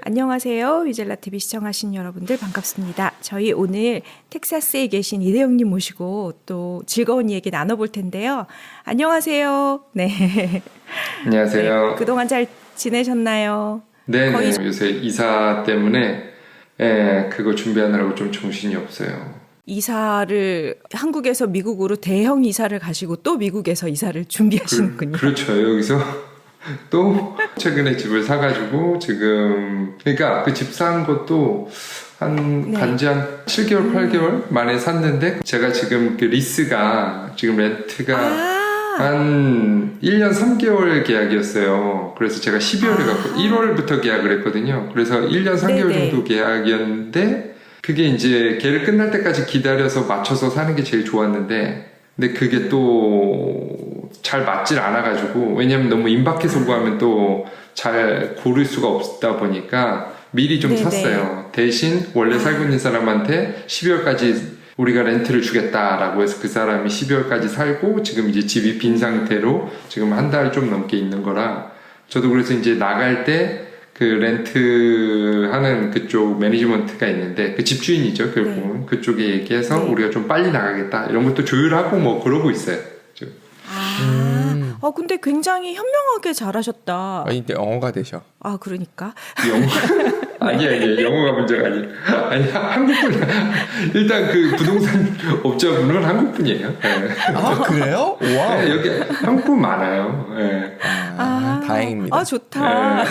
안녕하세요. 위젤라TV 시청하신 여러분들 반갑습니다. 저희 오늘 텍사스에 계신 이대영님 모시고 또 즐거운 얘기 나눠볼 텐데요. 안녕하세요. 네. 안녕하세요. 네, 그동안 잘 지내셨나요? 네, 요새 이사 때문에 그거 준비하느라고 좀 정신이 없어요. 이사를 한국에서 미국으로 대형 이사를 가시고 또 미국에서 이사를 준비하시는군요. 그렇죠. 여기서 또 최근에 집을 사가지고 지금 그러니까 그 집 산 것도 간지 한 7개월, 8개월 만에 샀는데 제가 지금 그 리스가 지금 렌트가 한 1년 3개월 계약이었어요. 그래서 제가 12월에 갔고 1월부터 계약을 했거든요. 그래서 1년 3개월 정도 계약이었는데 그게 이제 걔를 끝날 때까지 기다려서 맞춰서 사는 게 제일 좋았는데 근데 그게 또 잘 맞질 않아가지고 왜냐면 너무 임박해서 구하면 또 잘 고를 수가 없다 보니까 미리 좀 샀어요. 대신 원래 살고 있는 사람한테 12월까지 우리가 렌트를 주겠다라고 해서 그 사람이 12월까지 살고 지금 이제 집이 빈 상태로 지금 한 달 좀 넘게 있는 거라 저도 그래서 이제 나갈 때 그 렌트 하는 그쪽 매니지먼트가 있는데 그 집주인이죠 결국은 그쪽에 얘기해서 우리가 좀 빨리 나가겠다 이런 것도 조율하고 뭐 그러고 있어요. 근데 굉장히 현명하게 잘하셨다. 아니, 근데 영어가 되셔. 아, 그러니까. 영어? 아니야, 영어가 문제가 아니야. 아니, 한국분. 일단 그 부동산 업자분은 한국분이에요. 네. 아, 그래요? 와. 네, 여기 한국분 많아요. 네. 다행입니다. 아, 좋다.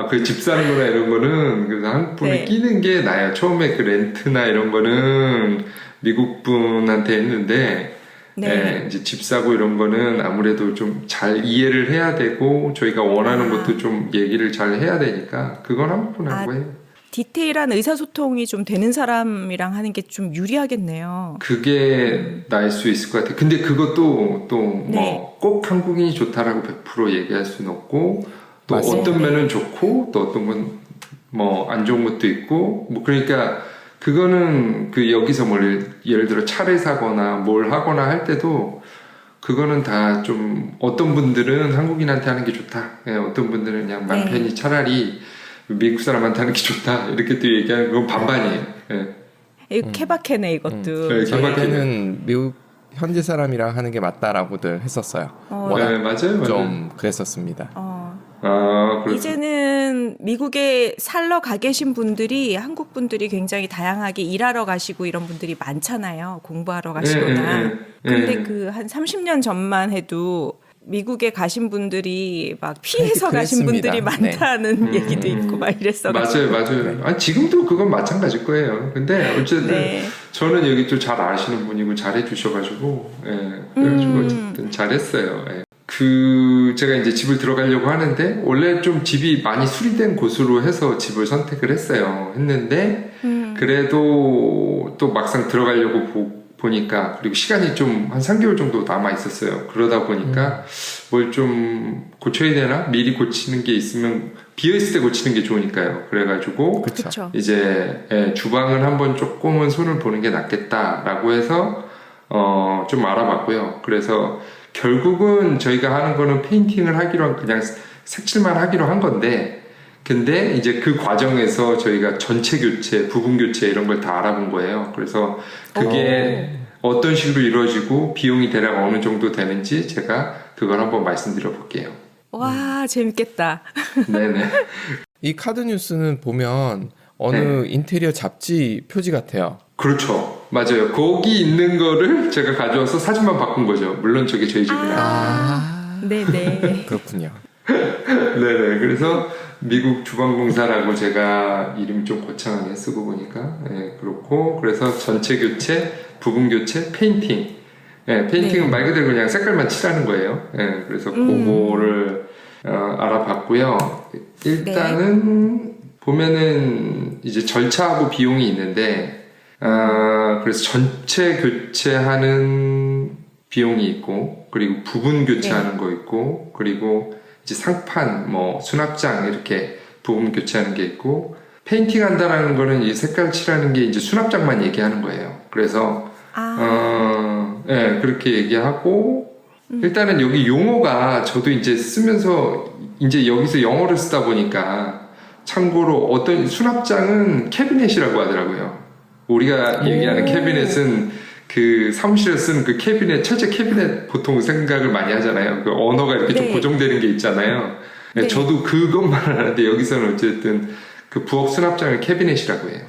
그 집 사는 거나 이런 거는 그래서 한국분이 끼는 게 나아요. 처음에 그 렌트나 이런 거는 미국분한테 했는데 이제 집 사고 이런 거는 아무래도 좀 잘 이해를 해야 되고 저희가 원하는 것도 좀 얘기를 잘 해야 되니까 그건 한국분하고 해요. 디테일한 의사소통이 좀 되는 사람이랑 하는 게 좀 유리하겠네요. 그게 나을 수 있을 것 같아요. 근데 그것도 또 뭐 꼭 한국인이 좋다라고 100% 얘기할 수는 없고 또 맞습니다. 어떤 면은 좋고 또 어떤 건 뭐 안 좋은 것도 있고 뭐 그러니까 그거는 그 여기서 예를 들어 차를 사거나 뭘 하거나 할 때도 그거는 다 좀 어떤 분들은 한국인한테 하는 게 좋다. 어떤 분들은 그냥 맘 편히 차라리 미국 사람한테 하는 게 좋다. 이렇게 또 얘기하는 건 반반이에요. 이거 케바케네 이것도. 저희는 미국 현지 사람이랑 하는 게 맞다라고들 했었어요. 맞아요. 좀 그랬었습니다. 이제는 미국에 살러 가 계신 분들이 한국 분들이 굉장히 다양하게 일하러 가시고 이런 분들이 많잖아요. 공부하러 가시거나. 근데 그 한 30년 전만 해도 미국에 가신 분들이 막 피해서 가신 분들이 많다는 얘기도 있고 막 이랬어가지고. 맞아요. 아니, 지금도 그건 마찬가지일 거예요. 근데 어쨌든 저는 여기 또 잘 아시는 분이고 잘 해주셔가지고 그래가지고 어쨌든 잘했어요. 제가 이제 집을 들어가려고 하는데 원래 좀 집이 많이 수리된 곳으로 해서 집을 선택을 했는데 그래도 또 막상 들어가려고 보니까 그리고 시간이 좀 한 3개월 정도 남아 있었어요. 그러다 보니까 뭘 좀 고쳐야 되나? 미리 고치는 게 있으면 비어있을 때 고치는 게 좋으니까요. 그래가지고 그쵸. 이제 주방은 한번 조금은 손을 보는 게 낫겠다라고 해서 좀 알아봤고요. 그래서 결국은 저희가 하는 거는 페인팅을 하기로 그냥 색칠만 하기로 한 건데 근데 이제 그 과정에서 저희가 전체 교체, 부분 교체 이런 걸 다 알아본 거예요. 그래서 그게 어떤 식으로 이루어지고 비용이 대략 어느 정도 되는지 제가 그걸 한번 말씀드려 볼게요. 와, 재밌겠다. 네네. 이 카드 뉴스는 보면 어느 인테리어 잡지 표지 같아요. 그렇죠. 맞아요. 거기 있는 거를 제가 가져와서 사진만 바꾼 거죠. 물론 저게 저희 집이라. 네네. 그렇군요. 네네. 그래서 미국 주방공사라고 제가 이름 좀 거창하게 쓰고 보니까 그렇고 그래서 전체 교체, 부분 교체, 페인팅. 페인팅은 말 그대로 그냥 색깔만 칠하는 거예요. 그래서 그거를 알아봤고요. 일단은 보면은 이제 절차하고 비용이 있는데 그래서 전체 교체하는 비용이 있고 그리고 부분 교체하는 거 있고 그리고 이제 상판 뭐 수납장 이렇게 부분 교체하는 게 있고 페인팅 한다라는 거는 이 색깔 칠하는 게 이제 수납장만 얘기하는 거예요. 그래서 그렇게 얘기하고 일단은 여기 용어가 저도 이제 쓰면서 이제 여기서 영어를 쓰다 보니까 참고로 어떤 수납장은 캐비넷이라고 하더라고요. 우리가 얘기하는 캐비넷은 그 사무실에 쓰는 그 캐비넷, 철제 캐비넷 보통 생각을 많이 하잖아요. 그 언어가 이렇게 좀 고정되는 게 있잖아요. 네. 저도 그것만 하는데 여기서는 어쨌든 그 부엌 수납장을 캐비넷이라고 해요.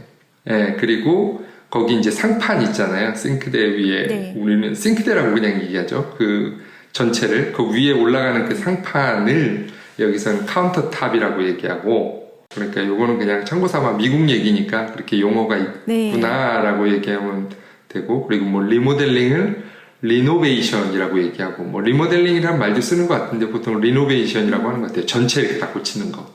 예, 그리고 거기 이제 상판 있잖아요. 싱크대 위에. 우리는 싱크대라고 그냥 얘기하죠. 그 전체를. 그 위에 올라가는 그 상판을 여기서는 카운터탑이라고 얘기하고, 그러니까 요거는 그냥 참고삼아 미국 얘기니까 그렇게 용어가 있구나라고 얘기하면 되고, 그리고 뭐 리모델링을 리노베이션이라고 얘기하고, 뭐 리모델링이라는 말도 쓰는 것 같은데 보통 리노베이션이라고 하는 것 같아요. 전체 이렇게 다 고치는 거.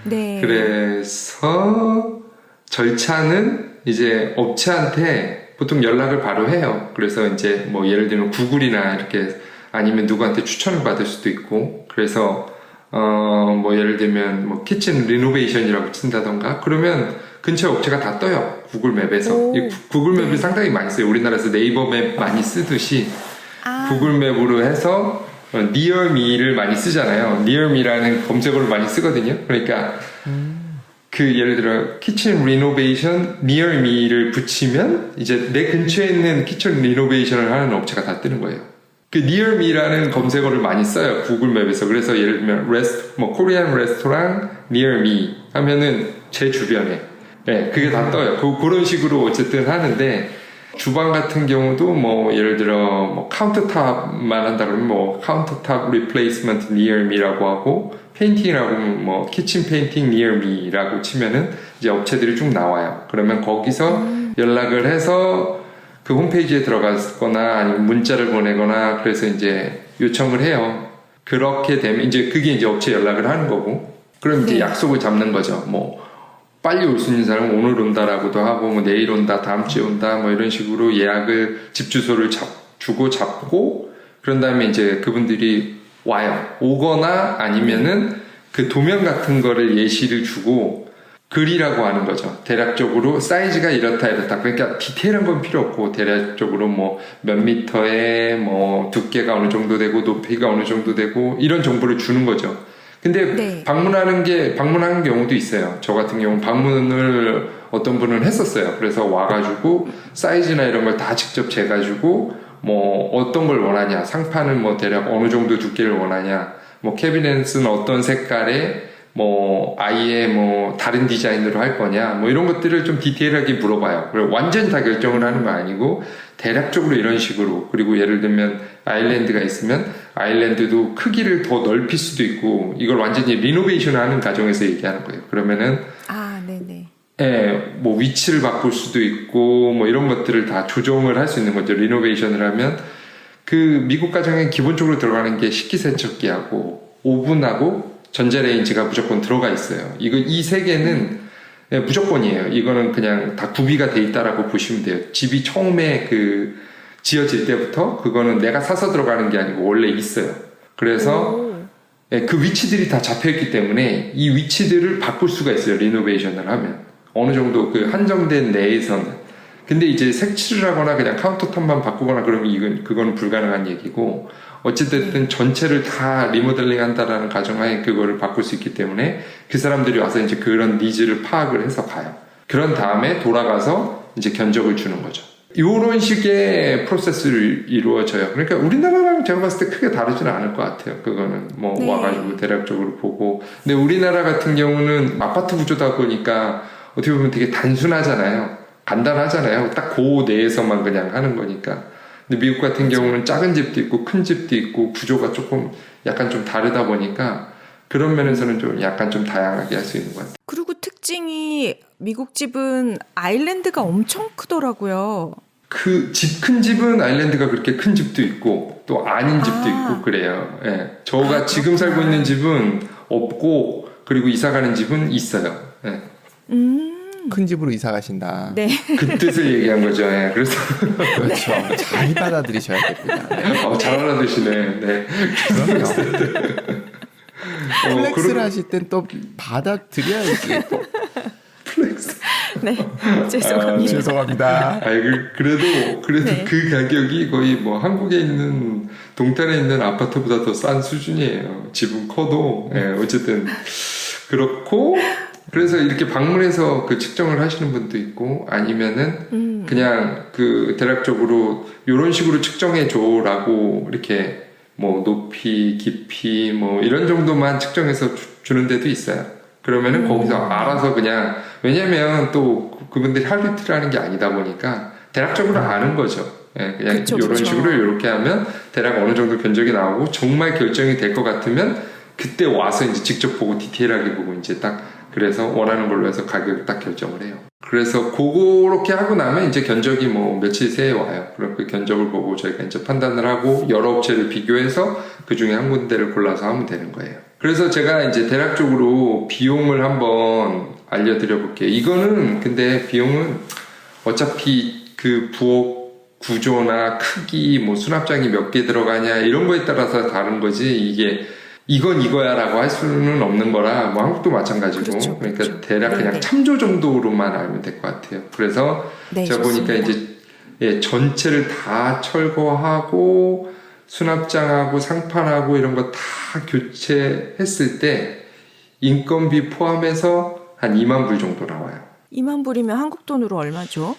네. 그래서 절차는 이제 업체한테 보통 연락을 바로 해요. 그래서 이제 뭐 예를 들면 구글이나 이렇게 아니면 누구한테 추천을 받을 수도 있고, 그래서 뭐 예를 들면 뭐 키친 리노베이션이라고 친다던가 그러면 근처 업체가 다 떠요. 구글 맵에서. 이 구글 맵을 상당히 많이 써요. 우리나라에서 네이버 맵 많이 쓰듯이 구글 맵으로 해서 near me를 많이 쓰잖아요. near me라는 검색어를 많이 쓰거든요. 그러니까 그 예를 들어 키친 리노베이션 near me를 붙이면 이제 내 근처에 있는 키친 리노베이션을 하는 업체가 다 뜨는 거예요. 그 near me라는 검색어를 많이 써요. 구글 맵에서. 그래서 예를 들면 뭐 코리안 레스토랑 near me 하면은 제 주변에 네, 그게 다 떠요. 그런 식으로 어쨌든 하는데, 주방 같은 경우도 뭐 예를 들어 뭐 카운터탑만 한다 그러면 뭐 카운터탑 리플레이스먼트 near me라고 하고, 페인팅이라고 하면 뭐 키친 페인팅 near me라고 치면은 이제 업체들이 쭉 나와요. 그러면 거기서 연락을 해서 그 홈페이지에 들어가거나 아니면 문자를 보내거나 그래서 이제 요청을 해요. 그렇게 되면 이제 그게 이제 업체 연락을 하는 거고, 그럼 이제 약속을 잡는 거죠. 뭐 빨리 올 수 있는 사람은 오늘 온다라고도 하고, 뭐 내일 온다, 다음 주에 온다, 뭐 이런 식으로 예약을 집 주소를 주고 잡고, 그런 다음에 이제 그분들이 와요. 오거나 아니면은 그 도면 같은 거를 예시를 주고 글이라고 하는 거죠. 대략적으로 사이즈가 이렇다. 그러니까 디테일한 건 필요 없고 대략적으로 뭐 몇 미터에 뭐 두께가 어느 정도 되고 높이가 어느 정도 되고 이런 정보를 주는 거죠. 근데 방문하는 경우도 있어요. 저 같은 경우는 방문을 어떤 분은 했었어요. 그래서 와가지고 사이즈나 이런 걸 다 직접 재가지고 뭐 어떤 걸 원하냐, 상판은 뭐 대략 어느 정도 두께를 원하냐, 뭐 캐비넷은 어떤 색깔에 뭐 아예 뭐 다른 디자인으로 할 거냐, 뭐 이런 것들을 좀 디테일하게 물어봐요. 그리고 완전히 다 결정을 하는 거 아니고 대략적으로 이런 식으로. 그리고 예를 들면 아일랜드가 있으면 아일랜드도 크기를 더 넓힐 수도 있고, 이걸 완전히 리노베이션 하는 과정에서 얘기하는 거예요. 그러면은 네네. 예, 뭐 위치를 바꿀 수도 있고 뭐 이런 것들을 다 조정을 할 수 있는 거죠. 리노베이션을 하면 그 미국 가정에 기본적으로 들어가는 게 식기세척기하고 오븐하고 전자레인지가 무조건 들어가 있어요. 이 세 개는 무조건이에요. 이거는 그냥 다 구비가 돼 있다라고 보시면 돼요. 집이 처음에 그 지어질 때부터 그거는 내가 사서 들어가는 게 아니고 원래 있어요. 그래서 그 위치들이 다 잡혀있기 때문에 이 위치들을 바꿀 수가 있어요. 리노베이션을 하면 어느 정도 그 한정된 내에서는. 근데 이제 색칠을 하거나 그냥 카운터탑만 바꾸거나 그러면 그거는 불가능한 얘기고, 어찌됐든 전체를 다 리모델링 한다라는 가정하에 그거를 바꿀 수 있기 때문에 그 사람들이 와서 이제 그런 니즈를 파악을 해서 가요. 그런 다음에 돌아가서 이제 견적을 주는 거죠. 이런 식의 프로세스를 이루어져요. 그러니까 우리나라랑 제가 봤을 때 크게 다르지는 않을 것 같아요. 그거는 뭐 와가지고 대략적으로 보고. 근데 우리나라 같은 경우는 아파트 구조다 보니까 어떻게 보면 되게 단순하잖아요. 간단하잖아요. 딱 그 내에서만 그냥 하는 거니까. 근데 미국 같은 경우는 작은 집도 있고 큰 집도 있고 구조가 조금 약간 좀 다르다 보니까 그런 면에서는 좀 약간 좀 다양하게 할 수 있는 것 같아요. 그리고 특징이 미국 집은 아일랜드가 엄청 크더라고요. 그 큰 집은 아일랜드가 그렇게 큰 집도 있고 또 아닌 집도 있고 그래요. 예. 저가 지금 살고 있는 집은 없고, 그리고 이사 가는 집은 있어요. 예. 큰 집으로 이사 가신다. 네. 그 뜻을 얘기한 거죠. 예. 그래서 그렇죠. 잘 받아들이셔야 됩니다. 네. 잘 알아두시네. 네. 플렉스를 하실 땐 또 받아들여야지. 또. 플렉스. 네. 죄송합니다. 죄송합니다. 그래도 네. 그 가격이 거의 뭐 한국에 있는 동탄에 있는 아파트보다 더 싼 수준이에요. 집은 커도. 예, 어쨌든 그렇고, 그래서 이렇게 방문해서 그 측정을 하시는 분도 있고 아니면은 그냥 그 대략적으로 이런 식으로 측정해 줘라고 이렇게 뭐 높이, 깊이 뭐 이런 정도만 측정해서 주는 데도 있어요. 그러면은 거기서 알아서 그냥 왜냐면 또 그분들이 하루 이틀 하는 게 아니다 보니까 대략적으로 아는 거죠. 예, 그냥 그쵸, 이런 그쵸. 식으로 이렇게 하면 대략 어느 정도 견적이 나오고 정말 결정이 될 것 같으면 그때 와서 이제 직접 보고 디테일하게 보고 이제 딱 그래서 원하는 걸로 해서 가격을 딱 결정을 해요. 그래서 그렇게 하고 나면 이제 견적이 뭐 며칠 새에 와요. 그럼 그 견적을 보고 저희가 이제 판단을 하고 여러 업체를 비교해서 그 중에 한 군데를 골라서 하면 되는 거예요. 그래서 제가 이제 대략적으로 비용을 한번 알려드려 볼게요. 이거는 근데 비용은 어차피 그 부엌 구조나 크기, 뭐 수납장이 몇 개 들어가냐 이런 거에 따라서 다른 거지 이게 이건 이거야라고 할 수는 없는 거라 뭐 한국도 마찬가지고 그렇죠, 그러니까 그렇죠. 대략 그냥 네네. 참조 정도로만 알면 될 것 같아요. 그래서 네, 제가 좋습니다. 보니까 이제 예, 전체를 다 철거하고 수납장하고 상판하고 이런 거 다 교체했을 때 인건비 포함해서 한 2만 불 정도 나와요. 2만 불이면 한국 돈으로 얼마죠?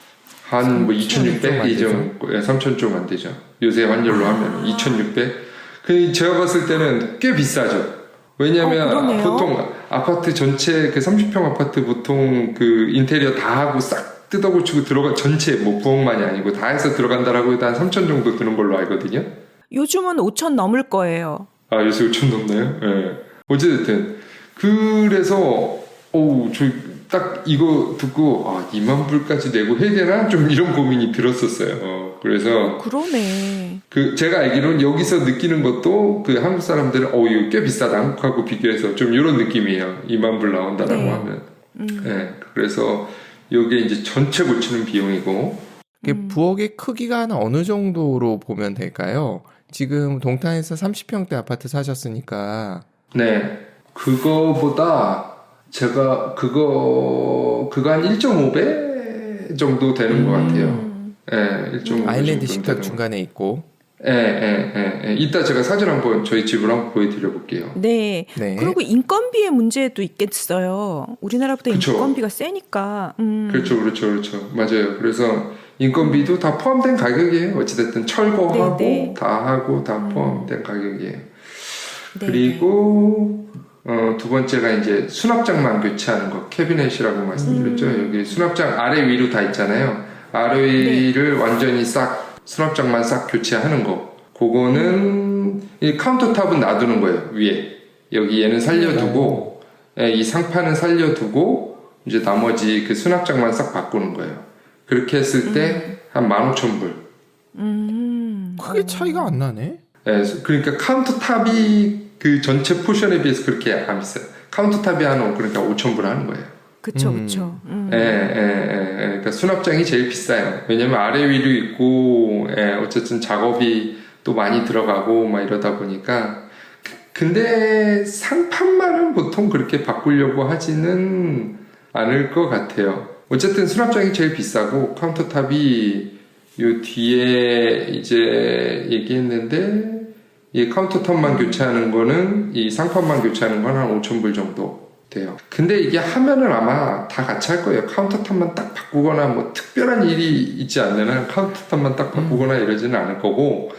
한 뭐 3,000 좀 2,600? 안 이 되죠. 정도, 3,000 좀 안 되죠. 요새 환율로 하면 2,600? 그 제가 봤을 때는 꽤 비싸죠. 왜냐면 그러네요. 보통 아파트 전체 그 30평 아파트 보통 그 인테리어 다 하고 싹 뜯어고치고 들어가 전체 뭐 부엌만이 아니고 다 해서 들어간다라고 해도 한 3,000 정도 드는 걸로 알거든요. 요즘은 5천 넘을 거예요. 아, 요새 5천 넘나요? 예. 어쨌든 그래서 저 딱 이거 듣고 2만 불까지 내고 해야 되나? 좀 이런 고민이 들었었어요. 그래서 그러네. 그 제가 알기로는 여기서 느끼는 것도 그 한국 사람들은 이거 꽤 비싸다 한국하고 비교해서 좀 이런 느낌이에요. 2만 불 나온다라고 네. 하면. 네, 그래서 이게 이제 전체 고치는 비용이고. 이게 부엌의 크기가 한 어느 정도로 보면 될까요? 지금 동탄에서 30평대 아파트 사셨으니까 네, 그거보다 제가 그거 한 1.5배 정도 되는 것 같아요. 네, 1.5배 아일랜드 정도 식탁 되는 중간에 있고. 이따 제가 사진 한번 저희 집을 한번 보여드려 볼게요. 네. 네. 그리고 인건비의 문제도 있겠어요. 우리나라보다 그쵸. 인건비가 세니까. 그렇죠. 맞아요. 그래서 인건비도 다 포함된 가격이에요. 어찌됐든 철거하고 네. 다 하고 다 포함된 가격이에요. 네. 그리고 두 번째가 이제 수납장만 교체하는 거, 캐비넷이라고 말씀드렸죠. 여기 수납장 아래 위로 다 있잖아요. 아래 위를 완전히 싹 수납장만 싹 교체하는 거. 그거는 이 카운터탑은 놔두는 거예요. 위에 여기 얘는 살려두고 이 상판은 살려두고 이제 나머지 그 수납장만 싹 바꾸는 거예요. 그렇게 했을 때 한 15,000불. 크게 차이가 안 나네. 예, 그러니까 카운터탑이 그 전체 포션에 비해서 그렇게 안 비싸요. 카운터탑이 그러니까 5,000불 하는 거예요. 그쵸. 그러니까 수납장이 제일 비싸요. 왜냐면 아래 위로 있고, 어쨌든 작업이 또 많이 들어가고 막 이러다 보니까. 근데 상판만은 보통 그렇게 바꾸려고 하지는 않을 것 같아요. 어쨌든 수납장이 제일 비싸고 카운터탑이 요 뒤에 이제 얘기했는데 이 카운터탑만 교체하는 거는 이 상판만 교체하는 건 한 5,000불 정도 돼요. 근데 이게 하면은 아마 다 같이 할 거예요. 카운터탑만 딱 바꾸거나 뭐 특별한 일이 있지 않는 한 카운터탑만 딱 바꾸거나 이러지는 않을 거고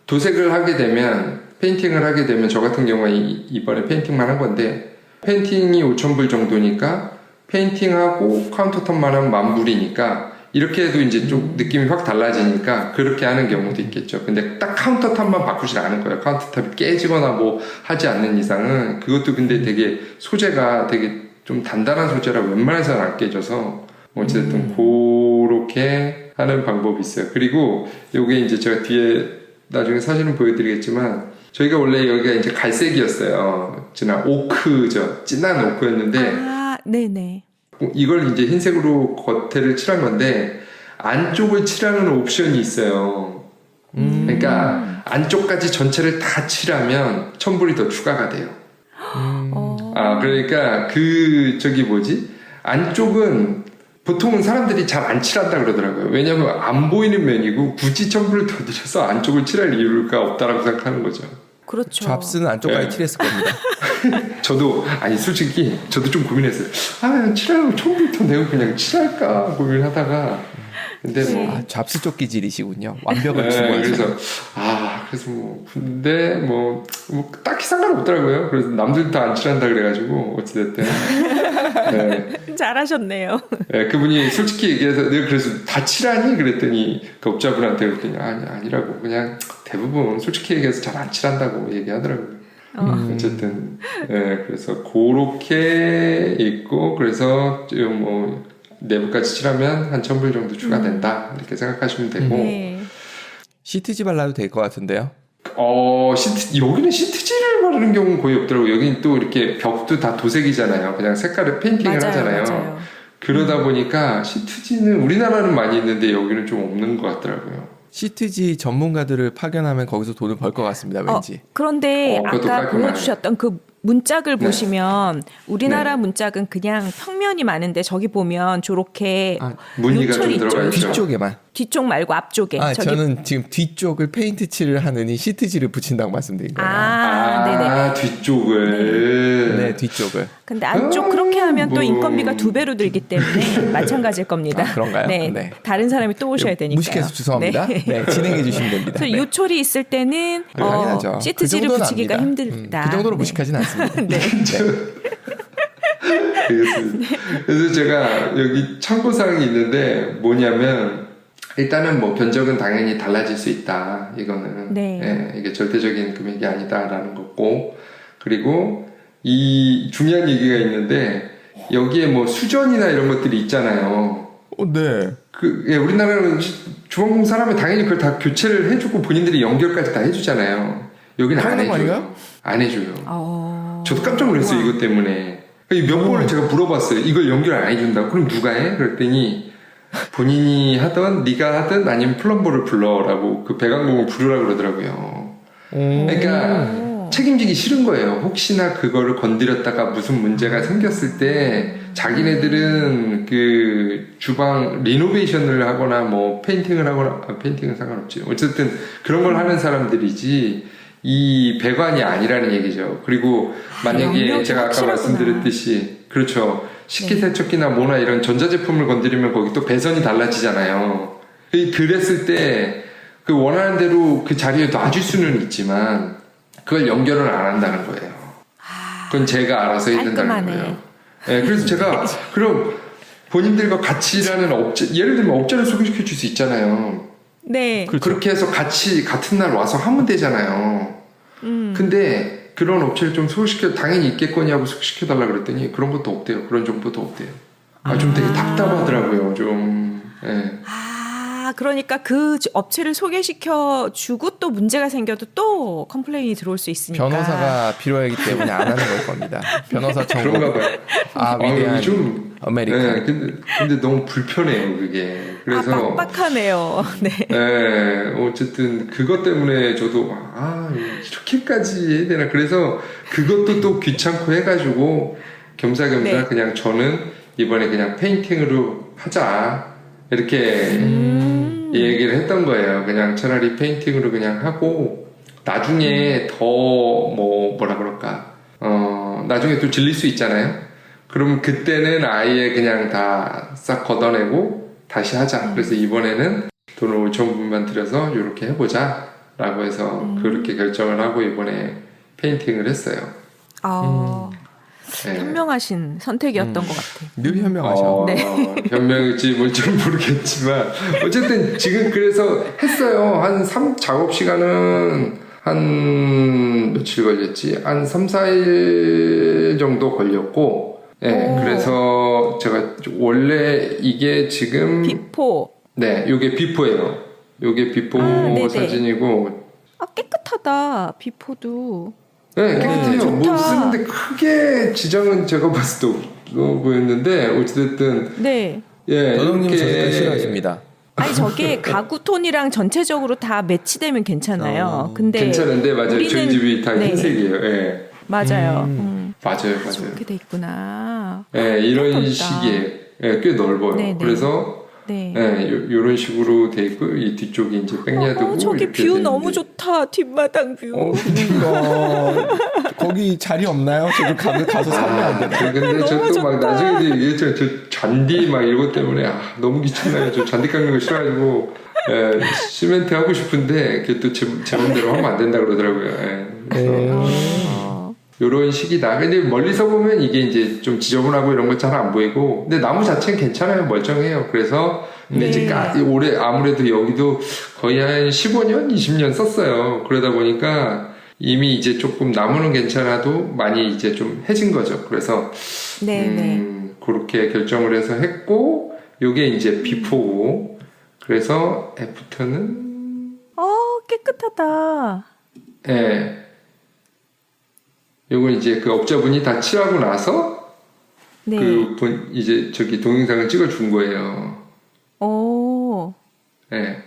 도색을 하게 되면 페인팅을 하게 되면 저 같은 경우에 이번에 페인팅만 한 건데 페인팅이 5,000불 정도니까 페인팅하고 카운터탑만 하면 10,000불이니까 이렇게 해도 이제 좀 느낌이 확 달라지니까 그렇게 하는 경우도 있겠죠. 근데 딱 카운터탑만 바꾸지 않을 거예요. 카운터탑이 깨지거나 뭐 하지 않는 이상은 그것도 근데 되게 소재가 되게 좀 단단한 소재라 웬만해서는 안 깨져서 어쨌든 그렇게 하는 방법이 있어요. 그리고 요게 이제 제가 뒤에 나중에 사진을 보여드리겠지만 저희가 원래 여기가 이제 갈색이었어요. 진한 오크죠. 진한 오크였는데 네네. 이걸 이제 흰색으로 겉에를 칠한 건데 안쪽을 칠하는 옵션이 있어요. 그러니까 안쪽까지 전체를 다 칠하면 1,000불이 더 추가가 돼요. 그러니까 안쪽은 보통은 사람들이 잘 안 칠한다 그러더라고요. 왜냐면 안 보이는 면이고 굳이 1,000불을 더 들여서 안쪽을 칠할 이유가 없다라고 생각하는 거죠. 그렇죠. 잡스는 안쪽까지 칠했을 겁니다. 저도 아니 솔직히 저도 좀 고민했어요. 아 칠하려고 처음부터 내가 그냥 칠할까 고민하다가 근데 뭐 잡스토끼질이시군요. 완벽을 네, 추구하시는. 그래서 뭐 근데 뭐 딱히 상관없더라고요. 그래서 남들 다 안 칠한다 그래가지고 어찌됐든 네. 잘하셨네요. 네, 그분이 솔직히 얘기해서 내가 그래서 다 칠하니 그랬더니 그 업자분한테 그랬더니 아니라고 그냥 대부분 솔직히 얘기해서 잘 안 칠한다고 얘기하더라고요. 어쨌든 그래서 그렇게 있고 그래서 지금 뭐 내부까지 칠하면 한 1,000불 정도 추가된다 이렇게 생각하시면 되고 시트지 발라도 될 것 같은데요? 여기는 시트지를 바르는 경우는 거의 없더라고요. 여기는 또 이렇게 벽도 다 도색이잖아요. 그냥 색깔을 페인팅을 하잖아요. 맞아요. 그러다 보니까 시트지는 우리나라는 많이 있는데 여기는 좀 없는 것 같더라고요. 시트지 전문가들을 파견하면 거기서 돈을 벌 것 같습니다. 왠지. 그런데 그것도 아까 깔끔하네. 보여주셨던 그 문짝을 보시면 우리나라 문짝은 그냥 평면이 많은데 저기 보면 저렇게 무늬가 요철 좀 있죠. 들어가 있죠. 뒤쪽에만. 뒤쪽 말고 앞쪽에. 저기 저는 지금 뒤쪽을 페인트 칠을 하느니 시트지를 붙인다고 말씀드린 거예요. 네네. 뒤쪽을. 네, 뒤쪽을. 근데 안쪽 그렇게 하면 또 인건비가 2배로 들기 때문에 마찬가지일 겁니다. 그런가요? 네. 네. 다른 사람이 또 오셔야 되니까요. 무식해서 죄송합니다. 네. 네, 진행해 주시면 됩니다. 그래서 요철이 있을 때는 당연하죠. 시트지를 그 정도는 붙이기가 압니다. 힘들다. 그 정도로 네. 무식하진 않습니다. 네. 그래서 제가 여기 참고사항이 있는데 뭐냐면 일단은 뭐 견적은 당연히 달라질 수 있다. 이거는 네. 이게 절대적인 금액이 아니다라는 거고 그리고 이 중요한 얘기가 있는데 여기에 뭐 수전이나 이런 것들이 있잖아요. 네. 우리나라는 주방공 사람은 당연히 그걸 다 교체를 해주고 본인들이 연결까지 다 해주잖아요. 여기는 안 해줘요. 아닌가요? 안 해줘요. 저도 깜짝 놀랐어요. 이것 때문에. 몇 번을 제가 물어봤어요. 이걸 연결 안 해준다고? 그럼 누가 해? 그랬더니 본인이 하던 네가 하든 아니면 플럼버를 불러라고 그 배관공을 부르라 그러더라고요. 그러니까 책임지기 싫은 거예요. 혹시나 그거를 건드렸다가 무슨 문제가 생겼을 때 자기네들은 그 주방 리노베이션을 하거나 뭐 페인팅을 하거나 페인팅은 상관없지. 어쨌든 그런 걸 하는 사람들이지 이 배관이 아니라는 얘기죠. 그리고 만약에 제가 아까 확실하구나. 말씀드렸듯이 그렇죠. 식기세척기나 뭐나 이런 전자제품을 건드리면 거기 또 배선이 달라지잖아요. 그랬을 때 그 원하는 대로 그 자리에 놔줄 수는 있지만 그걸 연결을 안 한다는 거예요. 그건 제가 알아서 해야 된다는 깔끔하네. 거예요. 네, 그래서 제가 그럼 본인들과 같이 일하는 업체, 예를 들면 업체를 소개시켜 줄 수 있잖아요. 네. 그렇게 해서 같이 같은 날 와서 하면 되잖아요. 근데 그런 업체를 좀 당연히 있겠거니 하고 소개시켜 달라 그랬더니 그런 것도 없대요. 그런 정보도 없대요. 좀 되게 답답하더라고요. 좀. 네. 그러니까 그 업체를 소개시켜 주고 또 문제가 생겨도 또 컴플레인이 들어올 수 있으니까. 변호사가 필요하기 때문에 안 하는 걸 겁니다. 변호사 청구. 그런가 봐요. 위대한 좀 아메리칸. 네, 근데 너무 불편해요, 그게. 그래서 빡빡하네요. 네. 네, 어쨌든 그것 때문에 저도 이렇게까지 해야 되나. 그래서 그것도 또 귀찮고 해가지고 겸사겸사 네. 그냥 저는 이번에 그냥 페인팅으로 하자 이렇게 얘기를 했던 거예요. 그냥 차라리 페인팅으로 그냥 하고 나중에 더 뭐라 그럴까 나중에 또 질릴 수 있잖아요. 그럼 그때는 아예 그냥 다 싹 걷어내고 다시 하자. 그래서 이번에는 돈을 5,000불만 들여서 이렇게 해보자 라고 해서 그렇게 결정을 하고 이번에 페인팅을 했어요. 네. 현명하신 선택이었던 것 같아요. 늘 현명하셔. 현명일지 뭔지 모르겠지만 어쨌든 지금 그래서 했어요. 작업 시간은 한 며칠 걸렸지? 한 3, 4일 정도 걸렸고 그래서 제가 원래 이게 지금 비포. 네, 요게 비포예요. 요게 비포 사진이고 깨끗하다. 비포도. 네, 깨끗해요. 뭐 쓰는데 크게 지장은 제가 봤을 때 없어 보였는데 어쨌든 네. 도덕님은 저기까지 싫어하십니다. 아니 저게 가구 톤이랑 전체적으로 다 매치되면 괜찮아요. 근데 괜찮은데 맞아요. 우리는, 저희 집이 다 흰색이에요. 예. 맞아요. 맞아요. 그렇게 돼 있구나. 예, 이런 넓다. 식이에요. 예, 꽤 넓어요. 네네. 그래서 네. 네, 요런 식으로 돼 있고 이 뒤쪽이 이제 백야드고 저기 이렇게 뷰 돼 너무 있는데. 좋다. 뒷마당 뷰. 그러니까 거기 자리 없나요? 저도 가서 살면 안 되나? 근데 너무 저 또 막 좋다. 나중에 이제 얘기했죠. 저 잔디 막 이런 것 때문에 너무 귀찮아요. 저 잔디 깎는 거 싫어가지고 시멘트 하고 싶은데 그게 또 제 맘대로 하면 안 된다 그러더라고요. 요런 식이다. 근데 멀리서 보면 이게 이제 좀 지저분하고 이런 거 잘 안 보이고, 근데 나무 자체는 괜찮아요. 멀쩡해요. 그래서 근데 이제 올해 아무래도 여기도 거의 한 15년, 20년 썼어요. 그러다 보니까 이미 이제 조금 나무는 괜찮아도 많이 이제 좀 해진 거죠. 그래서 그렇게 결정을 해서 했고, 요게 이제 비포고, 그래서 애프터는 깨끗하다. 예. 요건 이제 그 업자분이 다 칠하고 나서 네. 그분 이제 저기 동영상을 찍어준 거예요. 오. 예.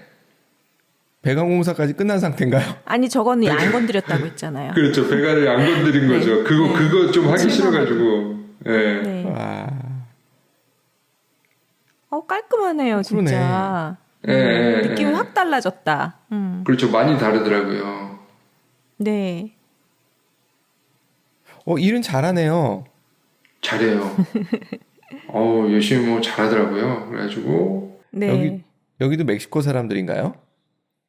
배관 공사까지 끝난 상태인가요? 아니 저거는 안 건드렸다고 했잖아요. 그렇죠. 배관을 안 건드린 네. 거죠. 그거 좀 하기 칠하고. 싫어가지고. 예. 네. 와. 깔끔하네요, 진짜. 예. 느낌이 확 달라졌다. 그렇죠. 많이 다르더라고요. 네. 일은 잘하네요. 잘해요. 열심히 뭐 잘하더라고요. 그래가지고 네. 여기도 멕시코 사람들인가요?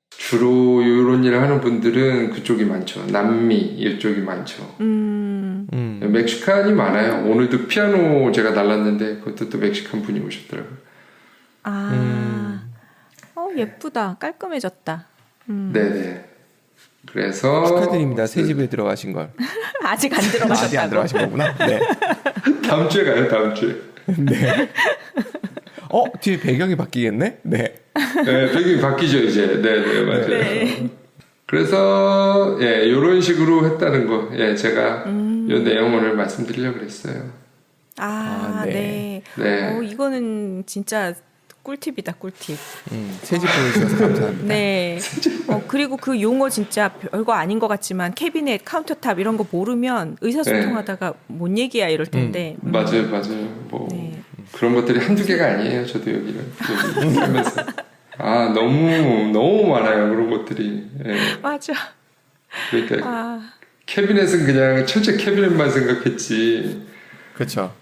주로 이런 일을 하는 분들은 그쪽이 많죠. 남미 이쪽이 많죠. 멕시칸이 많아요. 오늘도 피아노 제가 날랐는데 그것도 또 멕시칸 분이 오셨더라고요. 예쁘다. 깔끔해졌다. 네네. 그래서 축하드립니다. 새 집에 들어가신 걸. 아직 안 들어가셨다고. 아직 안 들어가신 거구나. 네. 다음 주에 가요. 다음 주에. 네. 뒤에 배경이 바뀌겠네? 네. 네, 배경이 바뀌죠 이제. 네네 맞아요. 네. 그래서 이런 식으로 했다는 거. 제가 이 내용을 말씀드리려고 그랬어요. 네. 네. 이거는 진짜 꿀팁이다, 꿀팁. 새 집 보여주셔서 감사합니다. 네. 그리고 그 용어 진짜 별거 아닌 것 같지만 캐비넷, 카운터탑 이런 거 모르면 의사소통하다가 뭔 얘기야 이럴 텐데. 맞아요. 뭐 그런 것들이 한두 개가 아니에요. 저도 여기 살면서 너무 많아요. 그런 것들이. 맞아. 그러니까 캐비넷은 그냥 철제 캐비넷만 생각했지. 그렇죠.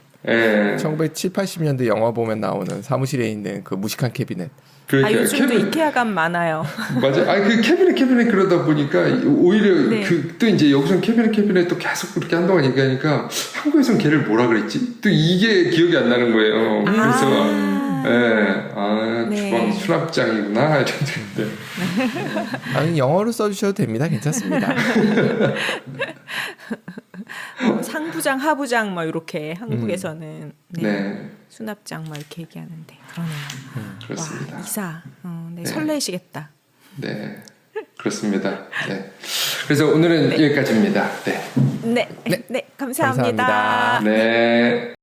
1970, 80년대 영화 보면 나오는 사무실에 있는 그 무식한 캐비넷. 그러니까 요즘도 이케아감 많아요. 맞아. 그 캐비넷 그러다 보니까 오히려 또 이제 여기서 캐비넷 또 계속 그렇게 한동안 얘기하니까 한국에서는 걔를 뭐라 그랬지? 또 이게 기억이 안 나는 거예요. 그래서 주방 수납장이구나 이랬는데. 아니 영어로 써주셔도 됩니다. 괜찮습니다. 상부장, 하부장 뭐 이렇게 한국에서는 수납장 뭐 이렇게 얘기하는데 그러네요. 그렇습니다. 와, 이사 설레시겠다. 네, 그렇습니다. 네. 그래서 오늘은 여기까지입니다. 네. 네, 감사합니다. 감사합니다. 네.